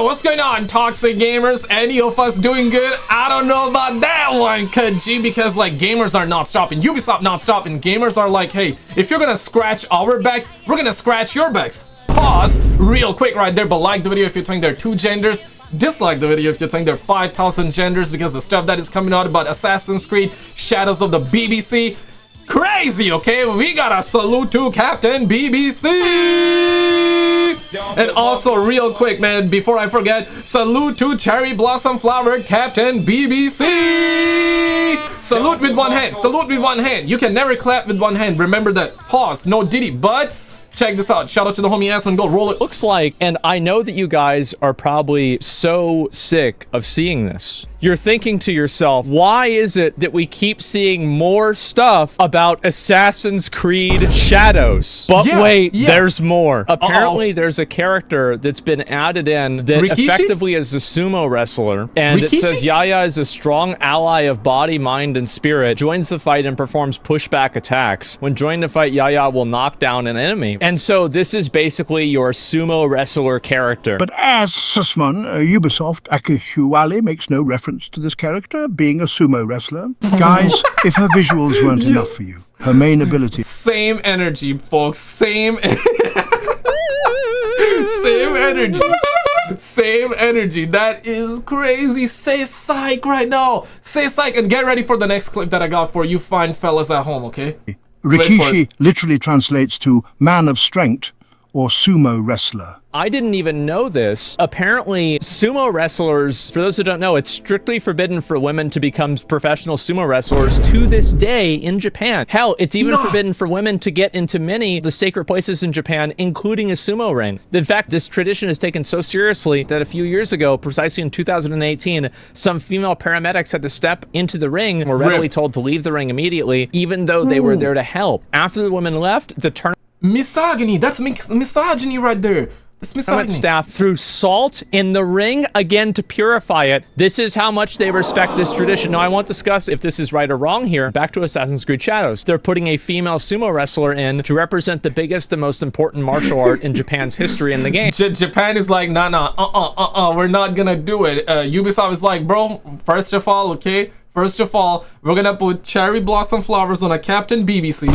What's going on, toxic gamers? Any of us doing good? I don't know about that one, Kaji, because like gamers are not stopping, Ubisoft not stopping. Gamers are like, hey, if you're gonna scratch our backs, we're gonna scratch your backs. Pause real quick right there, but like the video if you think there are 2 genders. Dislike the video if you think there are 5,000 genders, because the stuff that is coming out about Assassin's Creed, Shadows of the BBC, crazy, okay? We gotta salute to Captain BBC. And also real quick, man, before I forget, salute to Cherry Blossom Flower Captain BBC. Salute with one hand, salute with one hand. You can never clap with one hand, remember that. Pause, no diddy, but check this out. Shout out to the homie Asmongold. Roll it. Looks like, and I know that you guys are probably so sick of seeing this. You're thinking to yourself, why is it that we keep seeing more stuff about Assassin's Creed Shadows? But wait, there's more. Apparently, there's a character that's been added in that effectively is a sumo wrestler. And it says Yaya is a strong ally of body, mind, and spirit. Joins the fight and performs pushback attacks. When joining the fight, Yaya will knock down an enemy. And so this is basically your sumo wrestler character. But as Sussman, Ubisoft Akuhuale makes no reference to this character being a sumo wrestler. Guys, if her visuals weren't enough for you, her main ability... Same energy, folks. Same energy. Same energy. That is crazy. Say psych right now. Say psych and get ready for the next clip that I got for you fine fellas at home, okay? Rikishi literally translates to man of strength or sumo wrestler. I didn't even know this. Apparently, sumo wrestlers, for those who don't know, it's strictly forbidden for women to become professional sumo wrestlers to this day in Japan. Hell, it's even forbidden for women to get into many of the sacred places in Japan, including a sumo ring. In fact, this tradition is taken so seriously that a few years ago, precisely in 2018, some female paramedics had to step into the ring and were readily told to leave the ring immediately, even though they were there to help. After the women left, the tournament... Misogyny, that's misogyny right there. Staff threw salt in the ring again to purify it. This is how much they respect this tradition. Now, I won't discuss if this is right or wrong here. Back to Assassin's Creed Shadows. They're putting a female sumo wrestler in to represent the biggest and most important martial art in Japan's history in the game. Japan is like, nah, we're not gonna do it. Ubisoft is like, bro, first of all, okay? First of all, we're gonna put cherry blossom flowers on a Captain BBC.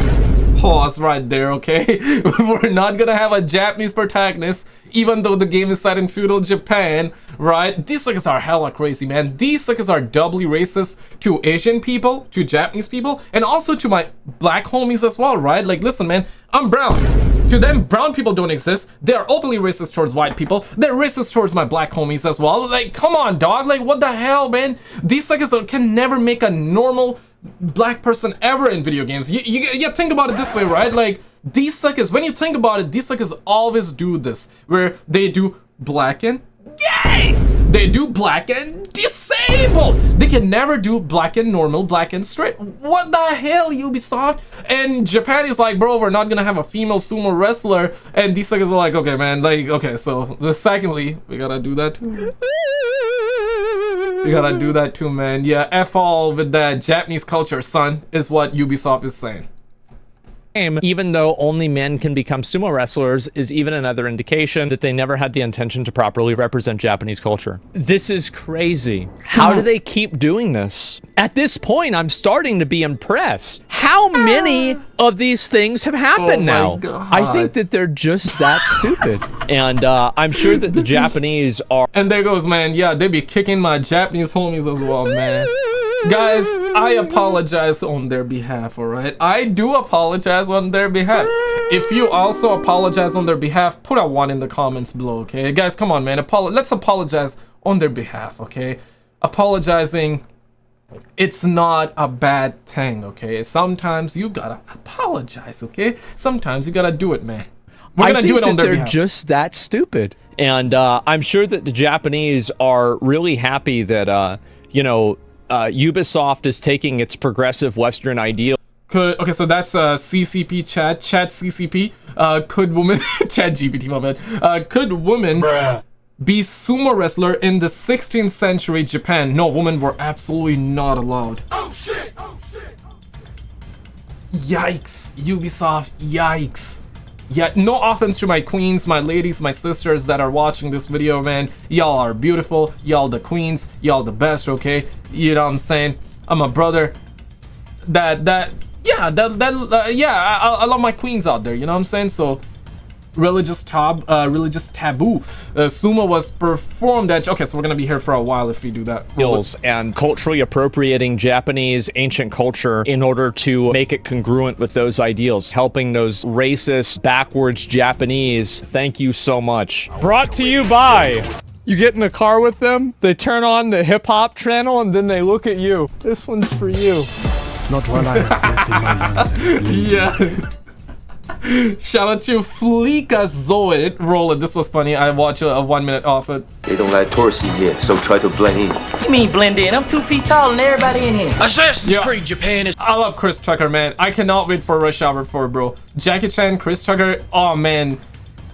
Pause right there, okay? We're not gonna have a Japanese protagonist, even though the game is set in feudal Japan, right? These suckers are hella crazy, man. These suckers are doubly racist to Asian people, to Japanese people, and also to my black homies as well, right? Like, listen, man, I'm brown. To them, brown people don't exist. They are openly racist towards white people. They're racist towards my black homies as well. Like, come on, dog. Like, what the hell, man? These suckers can never make a normal black person ever in video games. You think about it this way, right? Like, these suckers, when you think about it, these suckers always do this, where they do black and yay! They do black and disabled. They can never do black and normal, black and straight. What the hell, Ubisoft? And Japan is like, bro, we're not gonna have a female sumo wrestler. And these suckers are like, okay, man, like, okay, so secondly, we gotta do that too. You gotta do that too, man. Yeah, F all with that Japanese culture, son, is what Ubisoft is saying. Even though only men can become sumo wrestlers is even another indication that they never had the intention to properly represent Japanese culture. This is crazy. How do they keep doing this? At this point, I'm starting to be impressed. How many of these things have happened now? God. I think that they're just that stupid. And I'm sure that the Japanese are... And there goes, man. Yeah, they be kicking my Japanese homies as well, man. Guys, I apologize on their behalf, alright? I do apologize on their behalf. If you also apologize on their behalf, put a 1 in the comments below, okay? Guys, come on, man. Let's apologize on their behalf, okay? Apologizing, it's not a bad thing, okay? Sometimes you gotta apologize, okay? Sometimes you gotta do it, man. We're gonna do it on their behalf. They're just that stupid. And I'm sure that the Japanese are really happy that, you know, Ubisoft is taking its progressive Western ideal. Okay, so that's CCP chat CCP. Could woman chat GPT, my bad. Could women be sumo wrestler in the 16th century Japan? No, women were absolutely not allowed. Oh shit! Oh shit! Yikes, Ubisoft! Yikes! Yeah, no offense to my queens, my ladies, my sisters that are watching this video, man. Y'all are beautiful. Y'all the queens. Y'all the best, okay? You know what I'm saying? I'm a brother. I love my queens out there. You know what I'm saying? So, religious taboo. Sumo was performed at. Okay, so we're gonna be here for a while if we do that. And culturally appropriating Japanese ancient culture in order to make it congruent with those ideals, helping those racist, backwards Japanese. Thank you so much. Brought to you by. You get in a car with them, they turn on the hip-hop channel, and then they look at you. This one's for you. Not while I have breath in my lungs and bleed. Yeah. Shout out to Fleeka Zoid. Roll it. This was funny. I watched a 1 minute off it. They don't like tourists in here, so try to blend in. What you mean blend in? I'm 2 feet taller than everybody in here. Assassin's Creed Japan is... I love Chris Tucker, man. I cannot wait for Rush Hour 4, bro. Jackie Chan, Chris Tucker. Oh, man.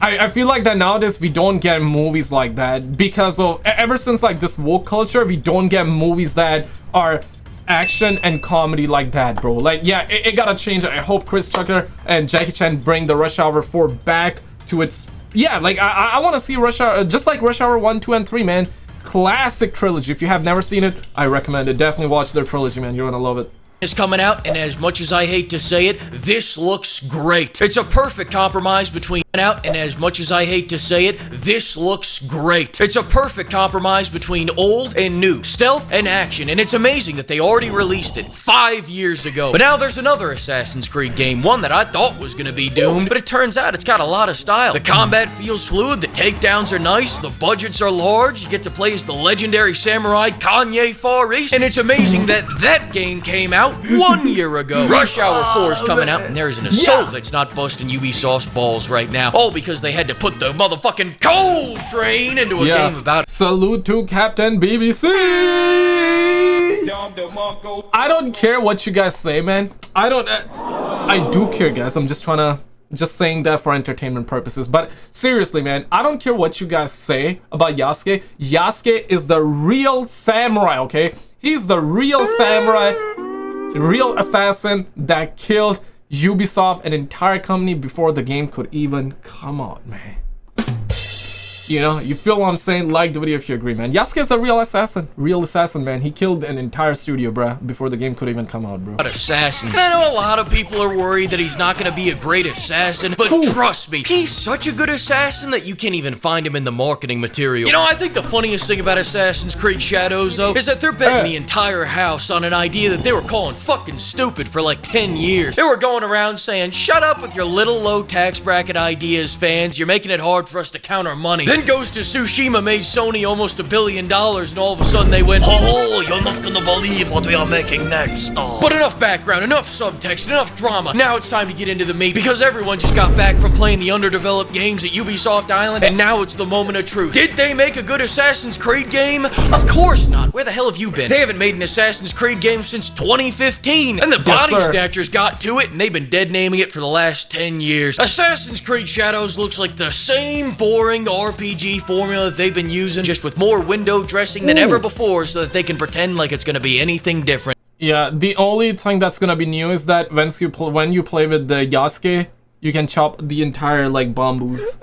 I feel like that nowadays we don't get movies like that because of... Ever since, like, this woke culture, we don't get movies that are action and comedy like that, bro. Like, yeah, it gotta change. I hope Chris Tucker and Jackie Chan bring the Rush Hour 4 back to its... Yeah, like, I want to see Rush Hour... Just like Rush Hour 1, 2, and 3, man. Classic trilogy. If you have never seen it, I recommend it. Definitely watch their trilogy, man. You're gonna love it. Is coming out, and as much as I hate to say it, this looks great. It's a perfect compromise between out, and as much as I hate to say it, this looks great. It's a perfect compromise between old and new, stealth and action, and it's amazing that they already released it 5 years ago. But now there's another Assassin's Creed game, one that I thought was gonna be doomed, but it turns out it's got a lot of style. The combat feels fluid, the takedowns are nice, the budgets are large, you get to play as the legendary samurai Kanye Far East, and it's amazing that that game came out 1 year ago. Rush Hour 4 is coming out, and there isn't a soul that's not busting Ubisoft's balls right now. All because they had to put the motherfucking coal train into a game about... Salute to Captain BBC! I don't care what you guys say, man. I do care, guys. I'm just saying that for entertainment purposes. But seriously, man, I don't care what you guys say about Yasuke. Yasuke is the real samurai, okay? He's the real samurai, real assassin that killed Ubisoft, an entire company, before the game could even come out, man. You know, you feel what I'm saying? Like the video if you agree, man. Yasuke is a real assassin, man. He killed an entire studio, bruh, before the game could even come out, bro. Assassins. I know a lot of people are worried that he's not gonna be a great assassin, but trust me, he's such a good assassin that you can't even find him in the marketing material. You know, I think the funniest thing about Assassin's Creed Shadows, though, is that they're betting the entire house on an idea that they were calling fucking stupid for like 10 years. They were going around saying, shut up with your little low tax bracket ideas, fans. You're making it hard for us to count our money. Then Ghost of Tsushima made Sony almost $1 billion, and all of a sudden they went, oh, you're not gonna believe what we are making next. But enough background, enough subtext, enough drama. Now it's time to get into the meat, because everyone just got back from playing the underdeveloped games at Ubisoft Island, and now it's the moment of truth. Did they make a good Assassin's Creed game? Of course not. Where the hell have you been? They haven't made an Assassin's Creed game since 2015, and the Body Snatchers got to it, and they've been dead naming it for the last 10 years. Assassin's Creed Shadows looks like the same boring RPG formula that they've been using, just with more window dressing than ever before, so that they can pretend like it's gonna be anything different. Yeah, the only thing that's gonna be new is that when you play with the Yasuke, you can chop the entire, like, bamboos.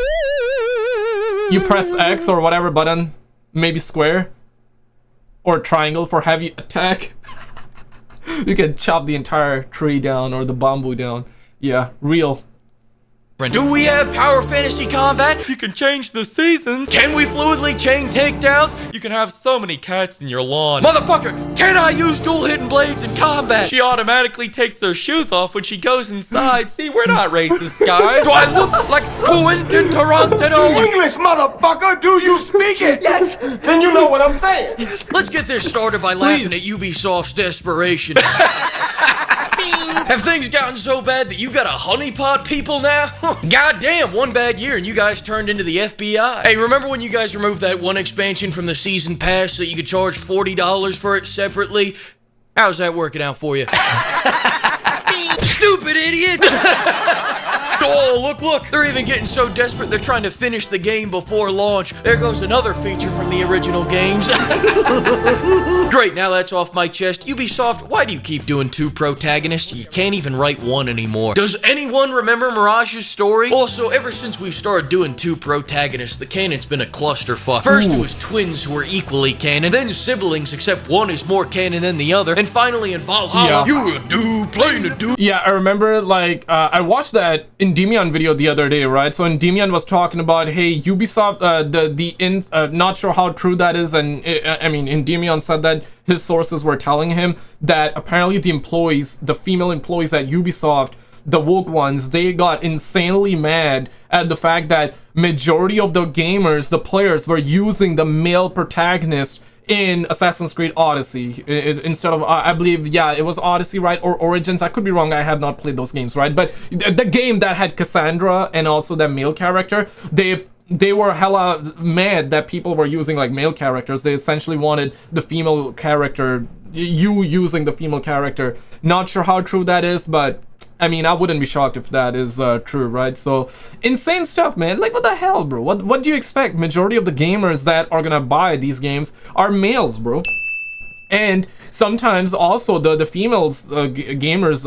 You press X or whatever button, maybe square or triangle for heavy attack. You can chop the entire tree down or the bamboo down. Yeah, real. Do we have power fantasy combat? You can change the seasons. Can we fluidly chain takedowns? You can have so many cats in your lawn. Motherfucker, can I use dual hidden blades in combat? She automatically takes their shoes off when she goes inside. See, we're not racist, guys. Do I look like Quentin Tarantino? English, motherfucker! Do you speak it? Yes! Then you know what I'm saying. Let's get this started by laughing at Ubisoft's desperation. Have things gotten so bad that you got a honeypot people now? Goddamn, one bad year and you guys turned into the FBI. Hey, remember when you guys removed that one expansion from the season pass so you could charge $40 for it separately? How's that working out for you? Stupid idiot! Oh, look, they're even getting so desperate they're trying to finish the game before launch. There goes another feature from the original games. Great, now that's off my chest. Ubisoft, why do you keep doing 2 protagonists? You can't even write 1 anymore. Does anyone remember Mirage's story? Also, ever since we've started doing 2 protagonists, the canon's been a clusterfuck. First, it was twins who were equally canon, then siblings, except one is more canon than the other, and finally in Valhalla, you're a dude playing a dude. Yeah, I remember, like, I watched that Endymion video the other day, right? So Endymion was talking about, hey, Ubisoft, not sure how true that is, and I mean, Endymion said that his sources were telling him that apparently the employees, the female employees at Ubisoft, the woke ones, they got insanely mad at the fact that majority of the gamers, the players, were using the male protagonist in Assassin's Creed Odyssey instead of I believe, yeah, it was Odyssey, right, or Origins. I could be wrong, I have not played those games, right? But the game that had Cassandra and also that male character, they were hella mad that people were using like male characters. They essentially wanted the female character, you using the female character. Not sure how true that is, but I mean, I wouldn't be shocked if that is true, right? So, insane stuff, man. Like, what the hell, bro? What do you expect? Majority of the gamers that are gonna buy these games are males, bro. And sometimes also the females gamers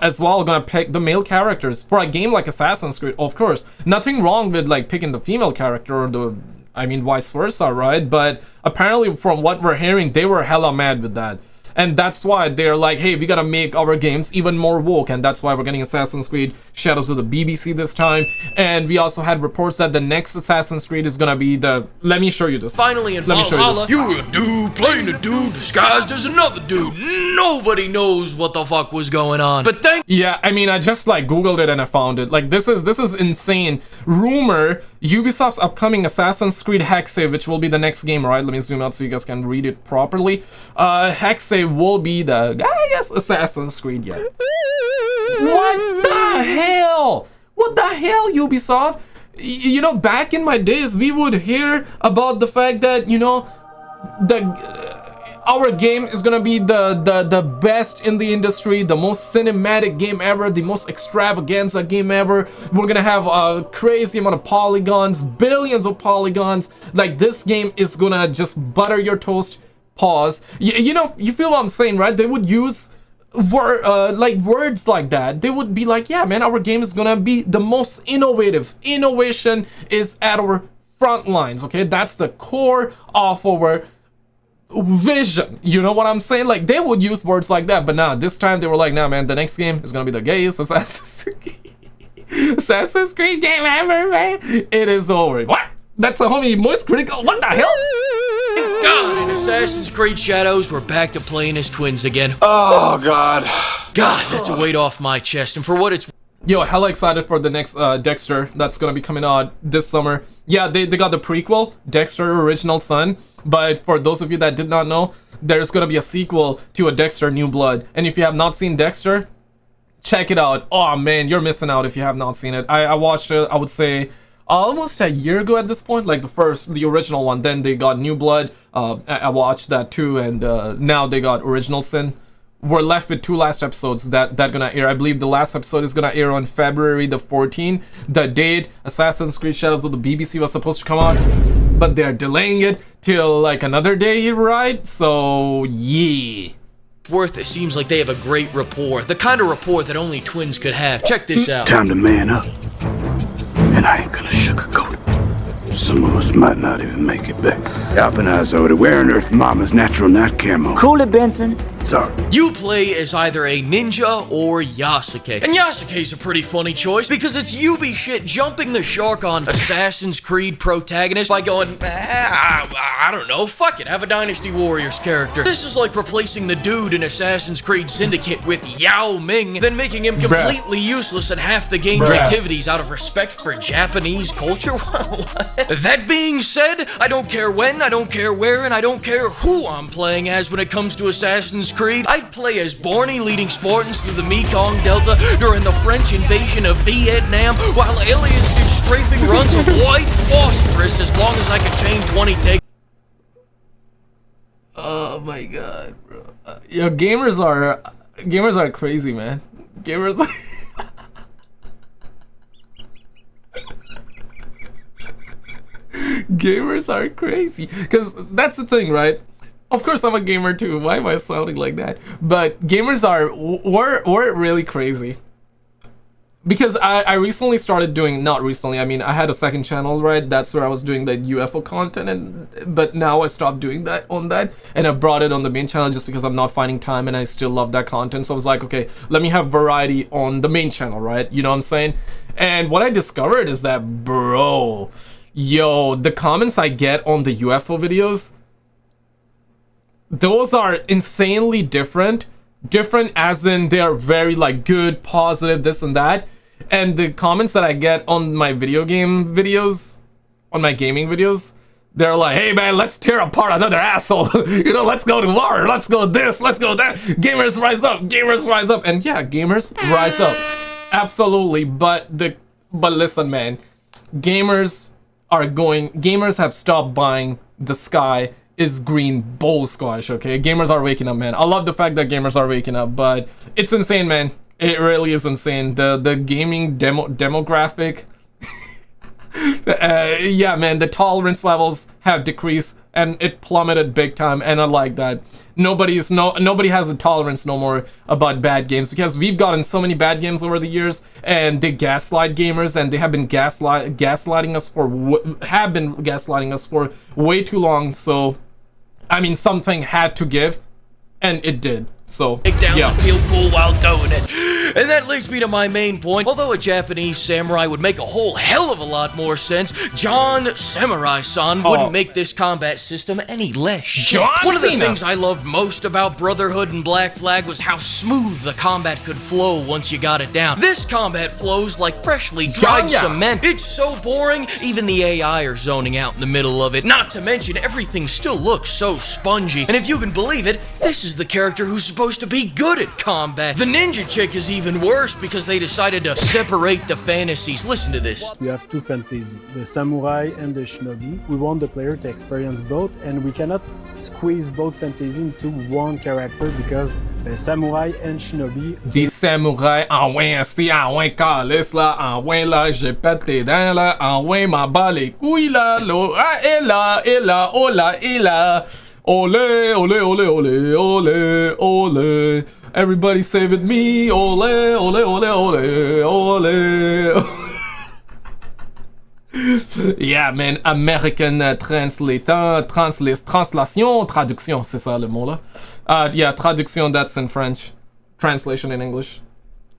as well are gonna pick the male characters for a game like Assassin's Creed. Of course, nothing wrong with like picking the female character or I mean vice versa, right? But apparently from what we're hearing, they were hella mad with that. And that's why they're like, hey, we gotta make our games even more woke, and that's why we're getting Assassin's Creed Shadows of the BBC this time. And we also had reports that the next Assassin's Creed is gonna be the... Let me show you this. Finally in Valhalla, you're a dude playing a dude disguised as another dude. Nobody knows what the fuck was going on. But yeah, I mean, I just like Googled it and I found it. Like, this is insane. Rumor, Ubisoft's upcoming Assassin's Creed Hexe, which will be the next game, right? Let me zoom out so you guys can read it properly. Hexe will be the, I guess, Assassin's Creed, yeah. What the hell? What the hell, Ubisoft? You know, back in my days, we would hear about the fact that, you know, our game is gonna be the best in the industry, the most cinematic game ever, the most extravaganza game ever. We're gonna have a crazy amount of polygons, billions of polygons. Like, this game is gonna just butter your toast. Pause. You know, you feel what I'm saying, right? They would use words like that. They would be like, yeah, man, our game is gonna be the most innovative. Innovation is at our front lines, okay? That's the core of our vision. You know what I'm saying? Like, they would use words like that, but nah, this time they were like, nah, man, the next game is gonna be the gayest Assassin's Creed game ever, man. It is over. What? That's a homie Moist Critical. What the hell? God, in Assassin's Creed Shadows, we're back to playing as twins again. Oh, God. God, that's a weight off my chest. And for what it's... Yo, hella excited for the next Dexter that's gonna be coming out this summer. Yeah, they got the prequel, Dexter Original Son. But for those of you that did not know, there's gonna be a sequel to a Dexter New Blood. And if you have not seen Dexter, check it out. Oh, man, you're missing out if you have not seen it. I watched it, I would say... almost a year ago at this point, like the original one. Then they got New Blood. I watched that too, and now they got Original Sin. We're left with 2 last episodes that gonna air. I believe the last episode is gonna air on February the 14th. The date Assassin's Creed Shadows of the BBC was supposed to come out, but they're delaying it till like another day, right? So yeah. Worth, it seems like they have a great rapport. The kind of rapport that only twins could have. Check this out. Time to man up. And I ain't gonna sugarcoat it. Some of us might not even make it back. Alpinize over to where on earth Mama's natural night camo. Cool it, Benson. Sorry. You play as either a ninja or Yasuke. And Yasuke's a pretty funny choice because it's Ubi shit jumping the shark on Assassin's Creed protagonists by going, I don't know, fuck it, have a Dynasty Warriors character. This is like replacing the dude in Assassin's Creed Syndicate with Yao Ming, then making him completely useless in half the game's activities out of respect for Japanese culture. That being said, I don't care when, I don't care where, and I don't care who I'm playing as when it comes to Assassin's Creed. I'd play as Barney leading Spartans through the Mekong Delta during the French invasion of Vietnam, while aliens do strafing runs of white phosphorus as long as I can chain 20 take. Oh my god, bro. Yo, gamers are crazy, man. Gamers Gamers are crazy. Because that's the thing, right? Of course, I'm a gamer too. Why am I sounding like that? But gamers we're really crazy. Because I recently started doing, not recently, I mean, I had a second channel, right? That's where I was doing the UFO content, but now I stopped doing that on that, and I brought it on the main channel just because I'm not finding time and I still love that content. So I was like, okay, let me have variety on the main channel, right? You know what I'm saying? And what I discovered is that, bro, yo, the comments I get on the UFO videos, those are insanely different as in they are very like good, positive, this and that. And the comments that I get on my video game videos, on my gaming videos, they're like, hey man, let's tear apart another asshole. You know, let's go to war, let's go this, let's go that. Gamers rise up, gamers rise up. And yeah, gamers rise up, absolutely. But listen, man, gamers have stopped buying the sky is green bull squash. Okay, gamers are waking up, man. I love the fact that gamers are waking up, but it's insane, man. It really is insane. The gaming demographic yeah, man, the tolerance levels have decreased and it plummeted big time, and I like that. Nobody has a tolerance no more about bad games, because we've gotten so many bad games over the years, and they gaslight gamers, and they have been gaslighting us for way too long. So I mean, something had to give, and it did. So yeah, feel cool while doing it. And that leads me to my main point. Although a Japanese samurai would make a whole hell of a lot more sense, John Samurai-san wouldn't make this combat system any less shit. One of the things I loved most about Brotherhood and Black Flag was how smooth the combat could flow once you got it down. This combat flows like freshly dried cement. It's so boring, even the AI are zoning out in the middle of it. Not to mention, everything still looks so spongy. And if you can believe it, this is the character who's supposed to be good at combat. The ninja chick is even worse because they decided to separate the fantasies. Listen to this. We have two fantasies, the samurai and the shinobi. We want the player to experience both, and we cannot squeeze both fantasies into one character because the samurai and shinobi... Des samouraïs, ah ouais, ainsi, ah ouais, calice là, ah ouais là, j'ai pété dans là, ah ouais, ma balle les couilles là, l'eau, ah, et là, oh là, et là. Ole, ole, ole, ole, ole, ole. Everybody say with me. Ole, ole, ole, ole, ole. Yeah, man. American translation, traduction, c'est ça le mot là. Yeah, traduction, that's in French. Translation in English.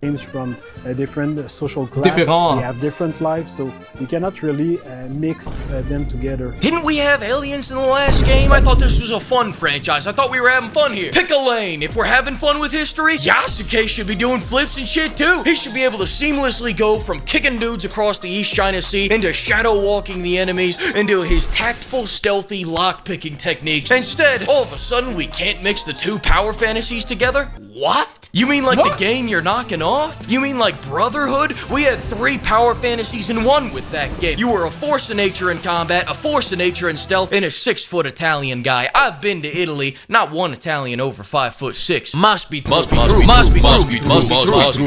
Games from a different social class, they have different lives, so you cannot really mix them together. Didn't we have aliens in the last game? I thought this was a fun franchise. I thought we were having fun here. Pick a lane. If we're having fun with history, Yasuke should be doing flips and shit too. He should be able to seamlessly go from kicking dudes across the East China Sea into shadow walking the enemies into his tactful, stealthy lock-picking techniques. Instead, all of a sudden, we can't mix the two power fantasies together? What? You mean like the game you're knocking off? You mean like Brotherhood? We had 3 power fantasies in one with that game. You were a force of nature in combat, a force of nature in stealth, and a 6-foot Italian guy. I've been to Italy, not one Italian over 5'6". Must be true.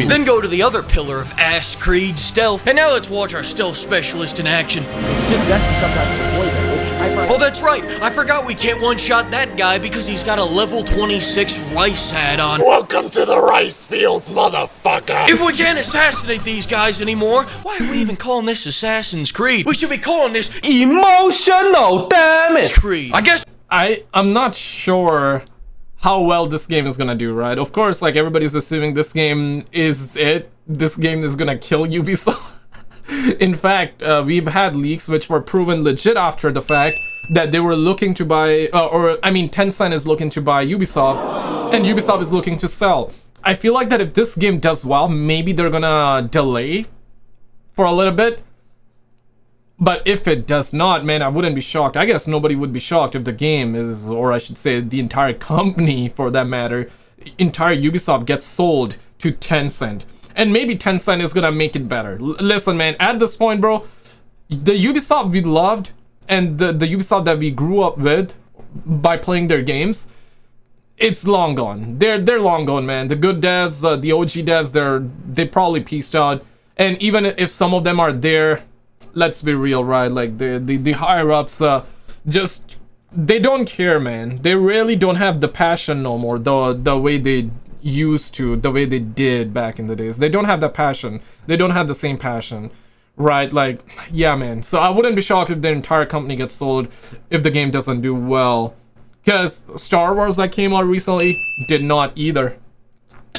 Then go to the other pillar of ass creed, stealth. And now let's watch our stealth specialist in action. Oh, that's right. I forgot we can't one-shot that guy because he's got a level 26 rice hat on. Welcome to the rice fields, motherfucker! If we can't assassinate these guys anymore, why are we even calling this Assassin's Creed? We should be calling this Emotional Damage Creed. I guess I'm not sure how well this game is gonna do, right? Of course, like, everybody's assuming this game is it. This game is gonna kill Ubisoft. In fact, we've had leaks which were proven legit after the fact that they were looking to buy, Tencent is looking to buy Ubisoft, and Ubisoft is looking to sell. I feel like that if this game does well, maybe they're gonna delay for a little bit. But if it does not, man, I wouldn't be shocked. I guess nobody would be shocked if the game is, or I should say the entire company for that matter, entire Ubisoft gets sold to Tencent. And maybe Tencent is gonna make it better. Listen, man, at this point, bro, the Ubisoft we loved and the Ubisoft that we grew up with by playing their games, it's long gone. They're long gone, man. The good devs, the OG devs, they probably pieced out. And even if some of them are there, let's be real, right? Like the higher ups just they don't care, man. They really don't have the passion no more, the way they used to, the way they did back in the days. They don't have that passion. They don't have the same passion, right? Like, yeah, man. So I wouldn't be shocked if the entire company gets sold if the game doesn't do well, because Star Wars that came out recently did not either.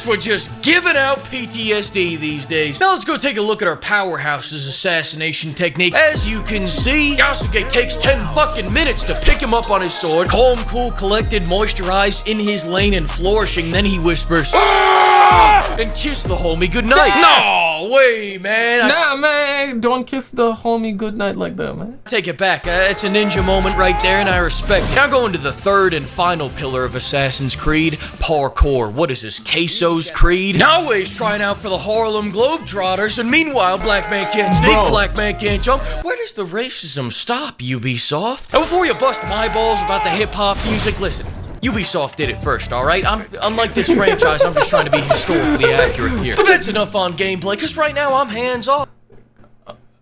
We're just giving out PTSD these days. Now let's go take a look at our powerhouse's assassination technique. As you can see, Yasuke takes 10 fucking minutes to pick him up on his sword. Calm, cool, collected, moisturized, in his lane and flourishing. Then he whispers, "Ah!" and kiss the homie goodnight. No way, man. Nah, man, don't kiss the homie goodnight like that, man. Take it back. It's a ninja moment right there, and I respect it. Now going to the third and final pillar of Assassin's Creed, parkour. What is this, Queso's Creed? Now he's trying out for the Harlem Globetrotters, and meanwhile, black man can't sneak, black man can't jump. Where does the racism stop, Ubisoft? And before you bust my balls about the hip-hop music, listen. Ubisoft did it first, alright? Unlike this franchise, I'm just trying to be historically accurate here. But that's enough on gameplay, because right now I'm hands-off.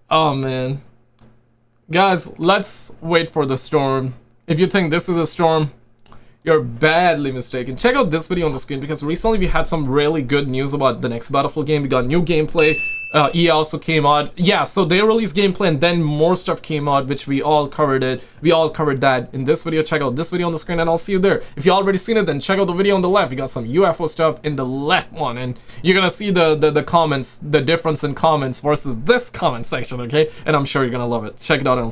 Oh, man. Guys, let's wait for the storm. If you think this is a storm, you're badly mistaken. Check out this video on the screen, because recently we had some really good news about the next Battlefield game. We got new gameplay. EA also came out. Yeah, so they released gameplay and then more stuff came out, which we all covered it. We all covered that in this video. Check out this video on the screen and I'll see you there. If you already seen it, then check out the video on the left. We got some UFO stuff in the left one, and you're gonna see the comments, the difference in comments versus this comment section, okay? And I'm sure you're gonna love it. Check it out and I'll see you.